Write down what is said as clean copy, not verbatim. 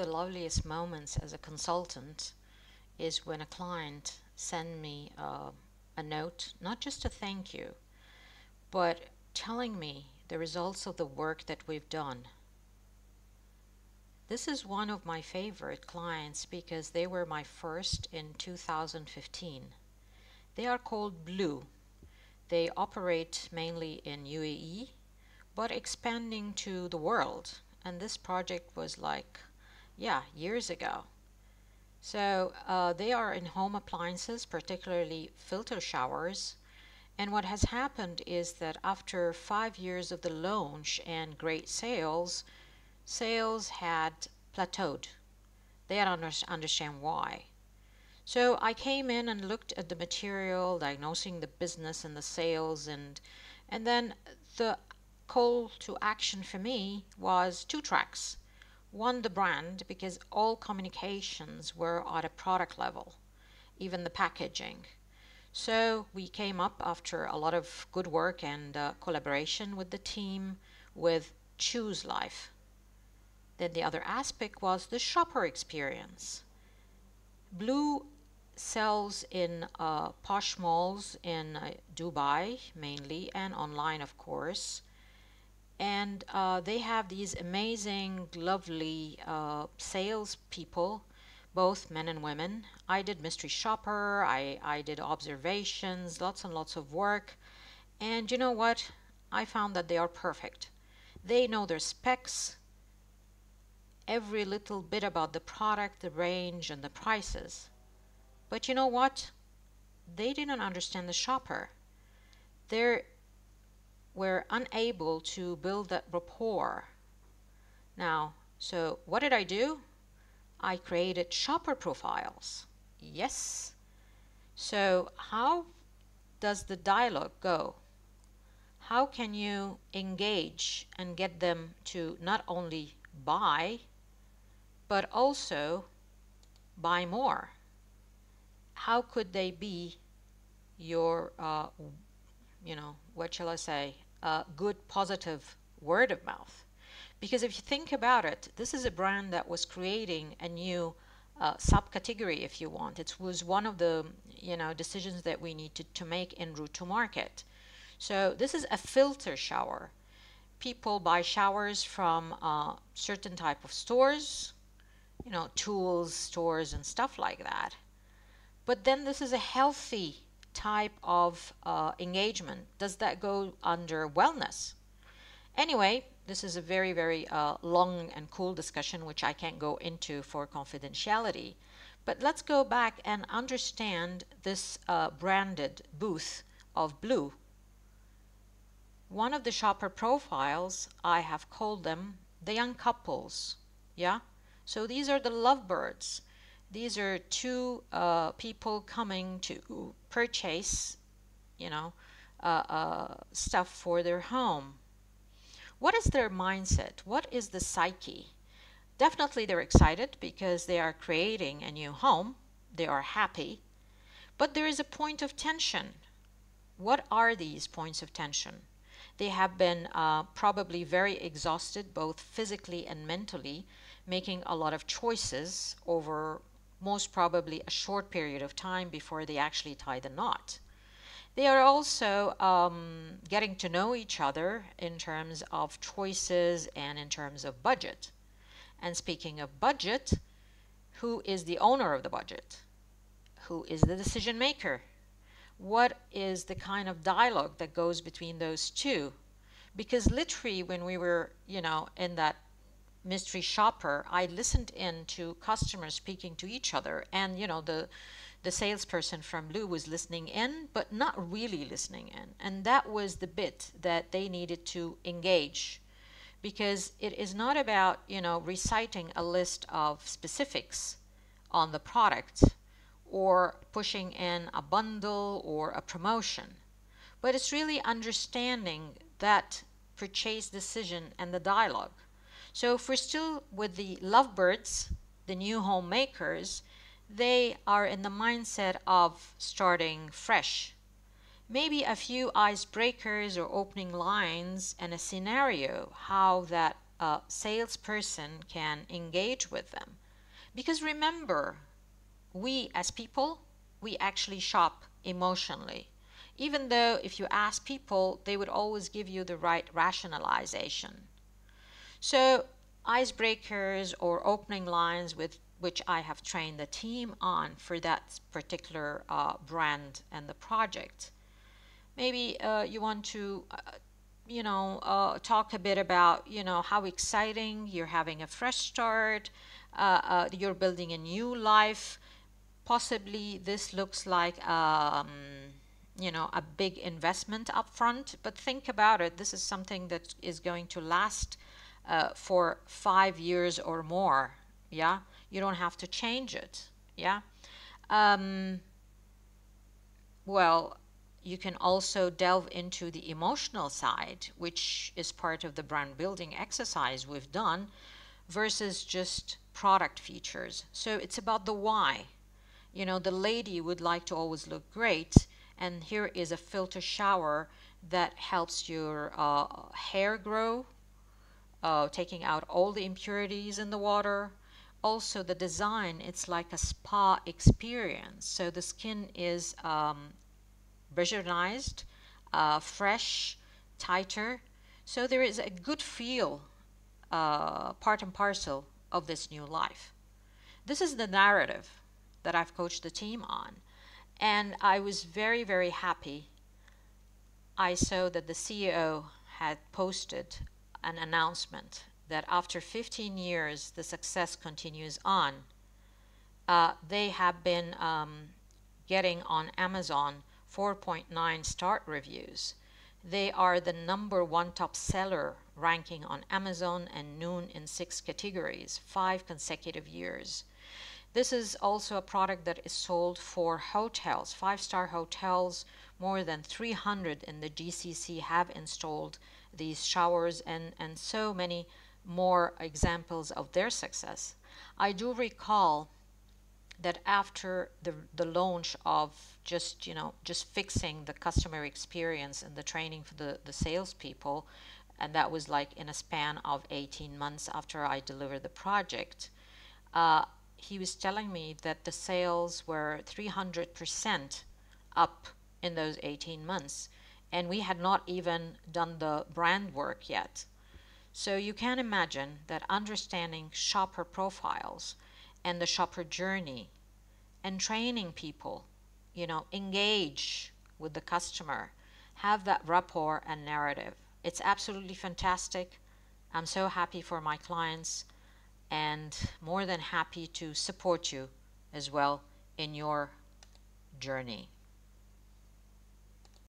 the loveliest moments as a consultant is when a client sends me a note, not just a thank you, but telling me the results of the work that we've done. This is one of my favorite clients because they were my first in 2015. They are called BLU. They operate mainly in UAE, but expanding to the world. And this project was like, yeah, years ago. So they are in home appliances, particularly filter showers. And what has happened is that after 5 years of the launch and great sales, sales had plateaued. They had understand why. So I came in and looked at the material, diagnosing the business and the sales, and then the call to action for me was 2 tracks. One, the brand, because all communications were at a product level, even the packaging. So we came up after a lot of good work and collaboration with the team with Choose Life. Then the other aspect was the shopper experience. BLU sells in posh malls in Dubai mainly, and online of course. And they have these amazing, lovely sales people, both men and women. I did mystery shopper, I did observations, lots and lots of work. And you know what? I found that they are perfect. They know their specs, every little bit about the product, the range, and the prices. But you know what? They didn't understand the shopper. They were unable to build that rapport. Now, so what did I do? I created shopper profiles. Yes. So how does the dialogue go? How can you engage and get them to not only buy, but also buy more? How could they be your, what shall I say, good positive word of mouth? Because if you think about it, this is a brand that was creating a new subcategory, if you want. It was one of the decisions that we needed to make en route to market. So this is a filter shower. People buy showers from certain type of stores, tools stores and stuff like that. But then this is a healthy type of engagement. Does that go under wellness? Anyway, this is a very, very long and cool discussion, which I can't go into for confidentiality. But let's go back and understand this branded booth of BLU. One of the shopper profiles, I have called them the young couples. Yeah? So these are the lovebirds. These are 2 people coming to purchase, stuff for their home. What is their mindset? What is the psyche? Definitely they're excited because they are creating a new home. They are happy. But there is a point of tension. What are these points of tension? They have been probably very exhausted, both physically and mentally, making a lot of choices over most probably a short period of time before they actually tie the knot. They are also getting to know each other in terms of choices and in terms of budget. And speaking of budget, who is the owner of the budget? Who is the decision maker? What is the kind of dialogue that goes between those 2? Because literally when we were, in that mystery shopper, I listened in to customers speaking to each other, and the salesperson from BLU was listening in, but not really listening in. And that was the bit that they needed to engage, because it is not about, reciting a list of specifics on the product or pushing in a bundle or a promotion, but it's really understanding that purchase decision and the dialogue. So if we're still with the lovebirds, the new homemakers, they are in the mindset of starting fresh. Maybe a few icebreakers or opening lines and a scenario how that salesperson can engage with them. Because remember, we as people, we actually shop emotionally. Even though if you ask people, they would always give you the right rationalization. So icebreakers or opening lines with which I have trained the team on for that particular brand and the project. Maybe you want to talk a bit about, how exciting you're having a fresh start, you're building a new life. Possibly this looks like, a big investment up front, but think about it. This is something that is going to last for 5 years or more. Yeah, you don't have to change it. Yeah. Well, you can also delve into the emotional side, which is part of the brand building exercise we've done, versus just product features. So it's about the why. The lady would like to always look great, and here is a filter shower that helps your hair grow, taking out all the impurities in the water. Also, the design, it's like a spa experience. So the skin is visualized, fresh, tighter. So there is a good feel, part and parcel of this new life. This is the narrative that I've coached the team on. And I was very, very happy. I saw that the CEO had posted an announcement that after 15 years, the success continues on. They have been getting on Amazon 4.9 star reviews. They are the #1 top seller ranking on Amazon and Noon in 6 categories, 5 consecutive years. This is also a product that is sold for hotels, 5-star hotels. More than 300 in the GCC have installed these showers, and so many more examples of their success. I do recall that after the launch of just fixing the customer experience and the training for the salespeople, and that was like in a span of 18 months after I delivered the project, he was telling me that the sales were 300% up in those 18 months, and we had not even done the brand work yet. So you can imagine that understanding shopper profiles and the shopper journey and training people, engage with the customer, have that rapport and narrative. It's absolutely fantastic. I'm so happy for my clients, and more than happy to support you as well in your journey.